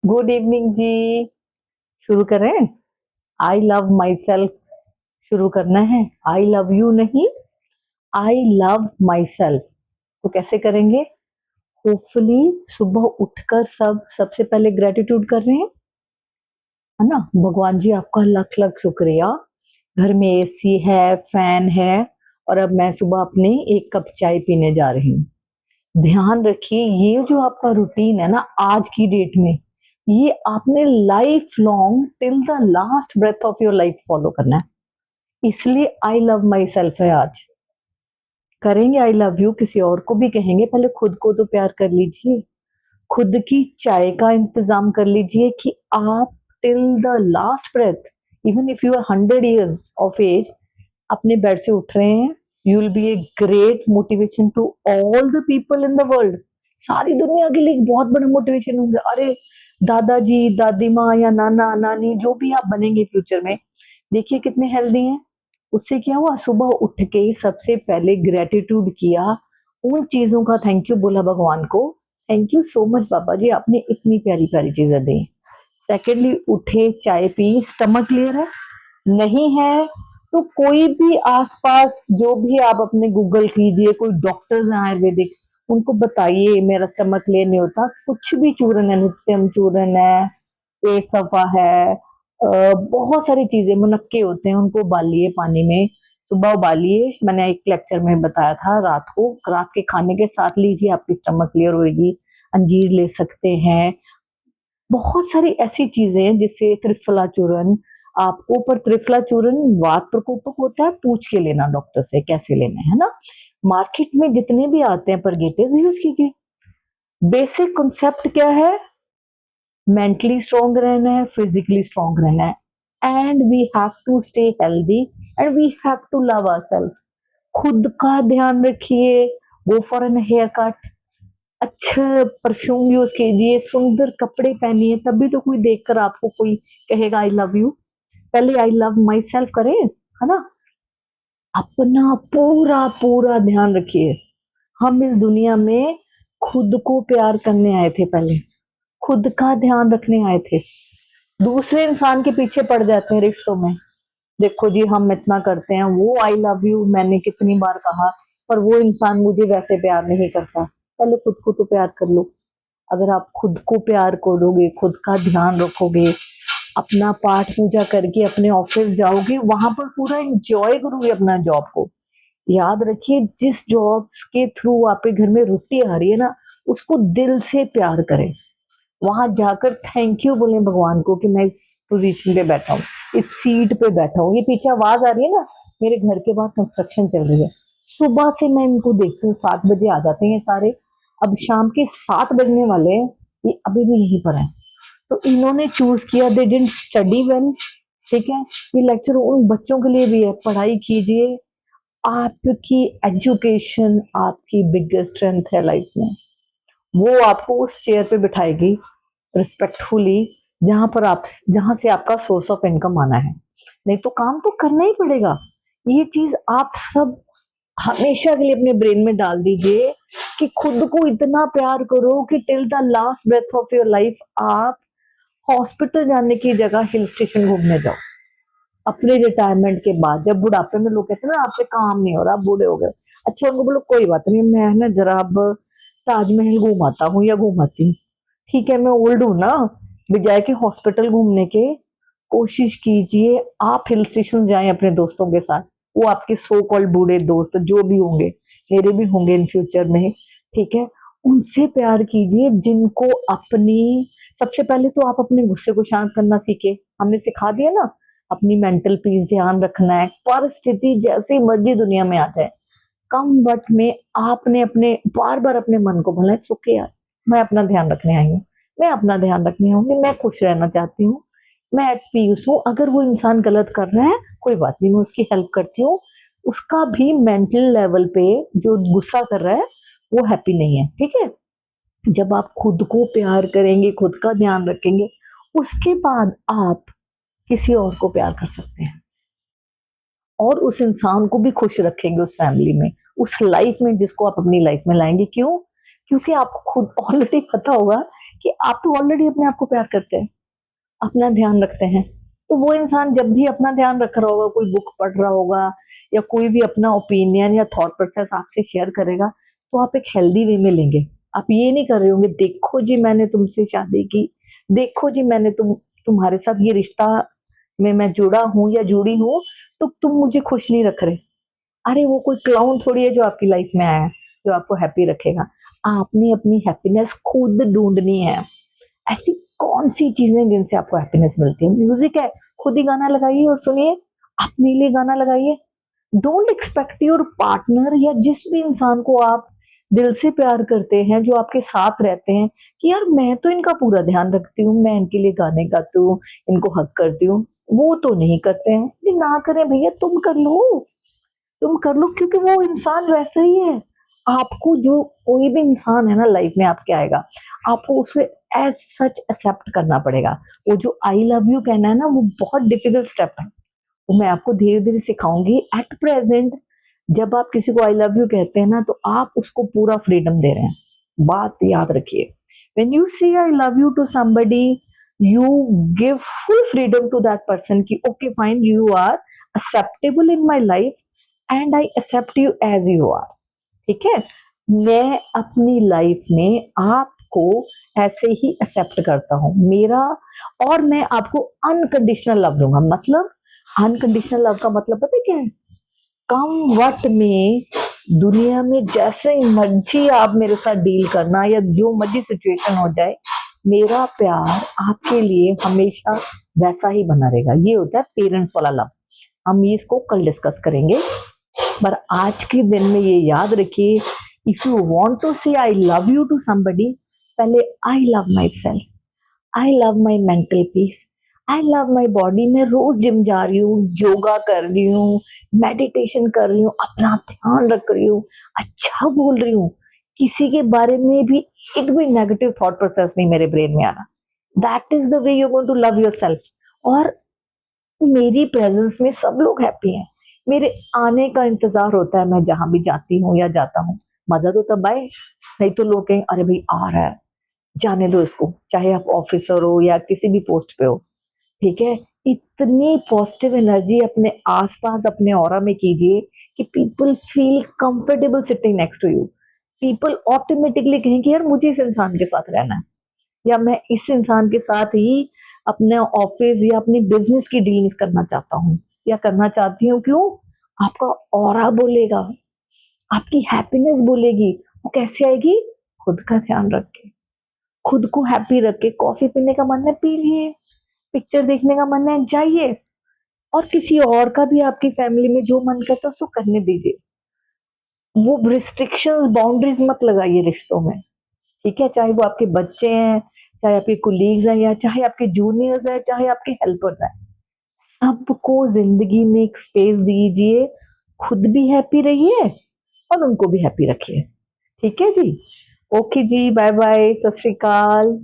Good evening जी। शुरू करें। आई love my self शुरू करना है। आई लव यू नहीं, आई लव माई सेल्फ। तो कैसे करेंगे? होपफुली सुबह उठकर सबसे पहले ग्रेटिट्यूड कर रहे हैं, है ना। भगवान जी आपका लख लख शुक्रिया, घर में एसी है, फैन है, और अब मैं सुबह अपने एक कप चाय पीने जा रही हूँ। ध्यान रखिए, ये जो आपका रूटीन है ना आज की डेट में, ये आपने life long till the last breath of your life follow करना है। इसलिए आई लव माई सेल्फ है आज। करेंगे आई लव यू, किसी और को भी कहेंगे, पहले खुद को तो प्यार कर लीजिए। खुद की चाय का इंतजाम कर लीजिए कि आप till the last breath, even if you are 100 years of age, अपने बेड से उठ रहे हैं, you will be a great motivation to all the people in the world. सारी दुनिया के लिए एक बहुत बड़ा मोटिवेशन होंगे। अरे दादाजी, दादी माँ या नाना नानी जो भी आप बनेंगे फ्यूचर में, देखिए कितने हेल्दी हैं। उससे क्या हुआ, सुबह उठ के सबसे पहले ग्रेटिट्यूड किया, उन चीजों का थैंक यू बोला भगवान को। थैंक यू सो मच बाबा जी, आपने इतनी प्यारी प्यारी चीजें दी। सेकेंडली उठे, चाय पी, स्टमक क्लियर है, नहीं है तो कोई भी आसपास जो भी आप अपने गूगल कीजिए, कोई डॉक्टर्स हैं आयुर्वेदिक, उनको बताइए मेरा स्टमक क्लियर नहीं होता, कुछ भी चूरन है, नित्यम चूरन है, पेट सफा है, बहुत सारी चीजें, मुनक्के होते हैं, उनको उबालिए पानी में, सुबह उबालिए। मैंने एक लेक्चर में बताया था, रात को, रात के खाने के साथ लीजिए, आपकी स्टमक क्लियर होगी। अंजीर ले सकते हैं, बहुत सारी ऐसी चीजें हैं जिससे, त्रिफला चूरन आपको, पर त्रिफला चूरन वात प्रकोपक होता है, पूछ के लेना डॉक्टर से कैसे लेना है ना। मार्केट में जितने भी आते हैं परगेटिव यूज कीजिए। बेसिक कॉन्सेप्ट क्या है? मेंटली स्ट्रांग रहना है, फिजिकली स्ट्रांग रहना है, and we have to stay healthy, and we have to love ourselves. खुद का ध्यान रखिए, go for an hair cut, अच्छा परफ्यूम यूज कीजिए, सुंदर कपड़े पहनिए, तभी तो कोई देखकर आपको कोई कहेगा आई लव यू। पहले आई लव माई सेल्फ करें, है ना। अपना पूरा पूरा ध्यान रखिए। हम इस दुनिया में खुद को प्यार करने आए थे, पहले खुद का ध्यान रखने आए थे। दूसरे इंसान के पीछे पड़ जाते हैं रिश्तों में। देखो जी, हम इतना करते हैं, वो आई लव यू मैंने कितनी बार कहा, पर वो इंसान मुझे वैसे प्यार नहीं करता। पहले खुद को तो प्यार कर लो। अगर आप खुद को प्यार करोगे, खुद का ध्यान रखोगे, अपना पाठ पूजा करके अपने ऑफिस जाओगे, वहां पर पूरा एंजॉय करोगे अपना जॉब को। याद रखिए, जिस जॉब के थ्रू आपके घर में रोटी आ रही है ना, उसको दिल से प्यार करें। वहां जाकर थैंक यू बोले भगवान को कि मैं इस पोजीशन पे बैठा हूँ, इस सीट पे बैठा हूँ। ये पीछे आवाज आ रही है ना, मेरे घर के बाहर कंस्ट्रक्शन चल रही है। सुबह से मैं इनको देखती हूँ, 7 बजे आ जाते हैं सारे, अब शाम के 7 बजने वाले हैं, ये अभी भी यहीं पर है। तो इन्होंने चूज किया, दे डिडंट स्टडी वेल, ठीक है। ये लेक्चर उन बच्चों के लिए भी है, पढ़ाई कीजिए। आपकी एजुकेशन आपकी बिगेस्ट स्ट्रेंथ है लाइफ में। वो आपको उस चेयर पे बिठाएगी रिस्पेक्टफुली, जहां से आपका सोर्स ऑफ इनकम आना है। नहीं तो काम तो करना ही पड़ेगा। ये चीज आप सब हमेशा के लिए अपने ब्रेन में डाल दीजिए कि खुद को इतना प्यार करो कि till the last breath of your life आप हॉस्पिटल जाने की जगह हिल स्टेशन घूमने जाओ। अपने रिटायरमेंट के बाद, जब बुढ़ापे में लोग कहते हैं ना आपसे काम नहीं हो रहा, आप बूढ़े हो गए, अच्छा उनको बोलो कोई बात नहीं, मैं ना जरा अब ताजमहल घूमाता हूँ या घूमाती हूँ, ठीक है मैं ओल्ड हूं ना। बजाय के हॉस्पिटल घूमने के, कोशिश कीजिए आप हिल स्टेशन जाएं अपने दोस्तों के साथ। वो आपके सो कॉल्ड बूढ़े दोस्त जो भी होंगे, मेरे भी होंगे इन फ्यूचर में, ठीक है। उनसे प्यार कीजिए जिनको अपनी, सबसे पहले तो आप अपने गुस्से को शांत करना सीखे। हमने सिखा दिया ना, अपनी मेंटल पीस ध्यान रखना है। परिस्थिति जैसी मर्जी दुनिया में आ जाए, कम वक्त में आपने अपने बार बार अपने मन को बोला इट्स ओके यार, मैं अपना ध्यान रखने आई हूँ, मैं अपना ध्यान रखने आऊंगी, मैं खुश रहना चाहती हूँ, मैं एट पीस हूँ। अगर वो इंसान गलत कर रहा है कोई बात नहीं, मैं उसकी हेल्प करती हूँ। उसका भी मेंटल लेवल पे जो गुस्सा कर रहा है वो हैप्पी नहीं है, ठीक है। जब आप खुद को प्यार करेंगे, खुद का ध्यान रखेंगे, उसके बाद आप किसी और को प्यार कर सकते हैं, और उस इंसान को भी खुश रखेंगे, उस फैमिली में, उस लाइफ में जिसको आप अपनी लाइफ में लाएंगे। क्यों? क्योंकि आपको खुद ऑलरेडी पता होगा कि आप तो ऑलरेडी अपने आप को प्यार करते हैं, अपना ध्यान रखते हैं। तो वो इंसान जब भी अपना ध्यान रख रहा होगा, कोई बुक पढ़ रहा होगा या कोई भी अपना ओपिनियन या थॉट प्रोसेस आपसे शेयर करेगा, तो आप एक हेल्दी वे में लेंगे। आप ये नहीं कर रहे होंगे, देखो जी मैंने तुमसे शादी की, देखो जी मैंने तुम्हारे साथ ये रिश्ता में मैं जुड़ा हूँ या जुड़ी हूँ, तो तुम मुझे खुश नहीं रख रहे। अरे वो कोई क्लाउन थोड़ी है जो आपकी लाइफ में आया है, जो आपको हैप्पी रखेगा। आपने अपनी हैप्पीनेस खुद ढूंढनी है। ऐसी कौन सी चीजें जिनसे आपको हैप्पीनेस मिलती है? म्यूजिक है, खुद ही गाना लगाइए और सुनिए, अपने लिए गाना लगाइए। डोंट एक्सपेक्ट योर पार्टनर या जिस भी इंसान को आप दिल से प्यार करते हैं, जो आपके साथ रहते हैं, कि यार मैं तो इनका पूरा ध्यान रखती हूँ, मैं इनके लिए गाने गाती हूँ, इनको हक करती हूँ। वो तो नहीं करते हैं। ये ना करें भैया, तुम कर लो, तुम कर लो, क्योंकि वो इंसान वैसे ही है। आपको जो कोई भी इंसान है ना लाइफ में आपके आएगा, आपको उसे एज सच एक्सेप्ट करना पड़ेगा। वो जो आई लव यू कहना है ना, वो बहुत डिफिकल्ट स्टेप है, वो मैं आपको धीरे धीरे सिखाऊंगी। एट प्रेजेंट जब आप किसी को आई लव यू कहते हैं ना, तो आप उसको पूरा फ्रीडम दे रहे हैं। बात याद रखिए, when you say I love you to somebody, you give full freedom to that person कि okay fine, you are acceptable in my life and I accept you as you are. ठीक है, मैं अपनी लाइफ में आपको ऐसे ही accept करता हूं मेरा, और मैं आपको अनकंडीशनल लव दूंगा। मतलब अनकंडीशनल लव का मतलब पता है क्या है? कम वक्त में दुनिया में जैसे मर्जी आप मेरे साथ डील करना या जो मर्जी सिचुएशन हो जाए, मेरा प्यार आपके लिए हमेशा वैसा ही बना रहेगा। ये होता है पेरेंट्स वाला लव। हम ये इसको कल डिस्कस करेंगे, पर आज के दिन में ये याद रखिए, if you want to say I love you to somebody, पहले I love myself, I love my mental peace, I love my body. मैं रोज जिम जा रही हूँ, योगा कर रही हूँ, मेडिटेशन कर रही हूँ, अपना ध्यान रख रही हूँ, अच्छा बोल रही हूँ, किसी के बारे में भी एक भी नेगेटिव थॉट प्रोसेस नहीं मेरे ब्रेन में आ रहा। That is the way you going to love yourself. और मेरी प्रेजेंस में सब लोग हैप्पी हैं, मेरे आने का इंतजार होता है। मैं जहां भी जाती हूँ या जाता हूँ, मजा तो तब आए, नहीं तो लोग कहें अरे भाई आ रहा है, जाने दो इसको, चाहे आप ऑफिसर हो या किसी भी पोस्ट पे हो। ठीक है, इतनी पॉजिटिव एनर्जी अपने आसपास अपने ऑरा में कीजिए कि people feel comfortable sitting next to you. People automatically कहेंगे यार मुझे इस इंसान के साथ रहना है, या मैं इस इंसान के साथ ही अपने ऑफिस या अपनी बिजनेस की डीलिंग्स करना चाहता हूँ या करना चाहती हूँ। क्यों? आपका ऑरा बोलेगा, आपकी हैप्पीनेस बोलेगी। वो कैसे आएगी? खुद का ध्यान रख के, खुद को हैप्पी रख के। कॉफी पीने का मन है पीजिए, पिक्चर देखने का मन है जाइए, और किसी और का भी आपकी फैमिली में जो मन करता है उसको करने दीजिए। वो रिस्ट्रिक्शंस बाउंड्रीज मत लगाइए रिश्तों में। ठीक है, चाहे वो आपके बच्चे हैं, चाहे आपके कुलीग्स हैं, या चाहे आपके जूनियर्स हैं, चाहे आपके हेल्पर्स हैं, सबको जिंदगी में एक स्पेस दीजिए। खुद भी हैप्पी रहिए और उनको भी हैप्पी रखिए। ठीक है जी, ओके जी, बाय बाय, सत श्री अकाल।